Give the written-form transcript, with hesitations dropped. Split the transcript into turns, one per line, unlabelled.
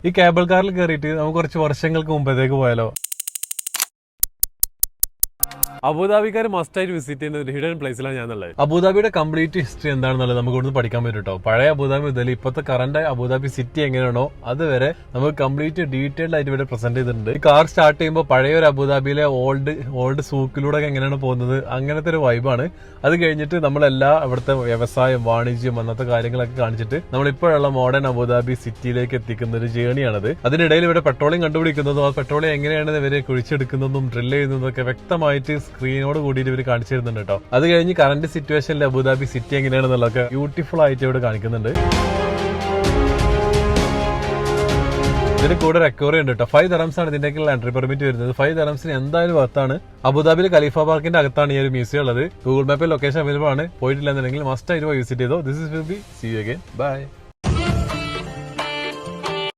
ഈ കേബിൾ കാറിൽ കയറിയിട്ട് നമുക്ക് കുറച്ച് വർഷങ്ങൾക്ക് മുമ്പത്തേക്ക് പോയാലോ? അബുദാബിക്കാർ മസ്റ്റായിട്ട് വിസിറ്റ് ചെയ്യുന്ന ഒരു ഹിഡൻ പ്ലേസിലാണ് ഞാനുള്ളത്. അബുദാബിയുടെ കംപ്ലീറ്റ് ഹിസ്റ്ററി എന്താണെന്നുള്ളത് നമുക്ക് ഇവിടുന്ന് പഠിക്കാൻ പറ്റും കേട്ടോ. പഴയ അബുദാബി മുതൽ ഇപ്പോഴത്തെ കറന്റ് അബുദാബി സിറ്റി എങ്ങനെയാണോ അതുവരെ നമുക്ക് കംപ്ലീറ്റ് ഡീറ്റെയിൽഡ് ആയിട്ട് ഇവിടെ പ്രസന്റ് ചെയ്തിട്ടുണ്ട്. ഈ കാർ സ്റ്റാർട്ട് ചെയ്യുമ്പോൾ പഴയ ഒരു അബുദാബിയിലെ ഓൾഡ് സൂക്കിലൂടെ എങ്ങനെയാണ് പോകുന്നത് അങ്ങനത്തെ ഒരു വൈബാണ്. അത് കഴിഞ്ഞിട്ട് നമ്മളെല്ലാ ഇവിടുത്തെ വ്യവസായം, വാണിജ്യം, അന്നത്തെ കാര്യങ്ങളൊക്കെ കാണിച്ചിട്ട് നമ്മളിപ്പോഴുള്ള മോഡേൺ അബുദാബി സിറ്റിയിലേക്ക് എത്തിക്കുന്ന ഒരു ജേണിയാണത്. അതിനിടയിൽ ഇവിടെ പെട്രോളിയം കണ്ടുപിടിക്കുന്നതും ആ പെട്രോളിയം എങ്ങനെയാണ് ഇവരെ കുഴിച്ചെടുക്കുന്നതും ഡ്രിൽ ചെയ്യുന്നതും ഒക്കെ വ്യക്തമായിട്ട് സ്ക്രീനോട് കൂടിയിട്ട് ഇവർ കാണിച്ചു തരുന്നുണ്ട് കേട്ടോ. അത് കഴിഞ്ഞ് കറന്റ് സിറ്റുവേഷനിൽ അബുദാബി സിറ്റി എങ്ങനെയാണെന്നുള്ളതൊക്കെ ബ്യൂട്ടിഫുൾ ആയിട്ട് ഇവിടെ കാണിക്കുന്നുണ്ട്. ഇതിന് കൂടെ റെക്കവറി ഉണ്ട് കേട്ടോ. 5 dirhams ആണ് ഇതിന്റെയൊക്കെയുള്ള എൻട്രി പെർമിറ്റ് വരുന്നത്. 5 dirhamsന് എന്തായാലും വർത്താണ്. അബുദാബിയിൽ ഖലീഫ പാർക്കിന്റെ അകത്താണ് ഈ ഒരു മ്യൂസിയം ഉള്ളത്. ഗൂഗിൾ മാപ്പിൽ ലൊക്കേഷൻ അവൈലബിൾ ആണ്. പോയിട്ടില്ല എന്നുണ്ടെങ്കിൽ മസ്റ്റ് ആയിട്ട് വിസിറ്റ് ചെയ്തോ. This is will be see you again. By.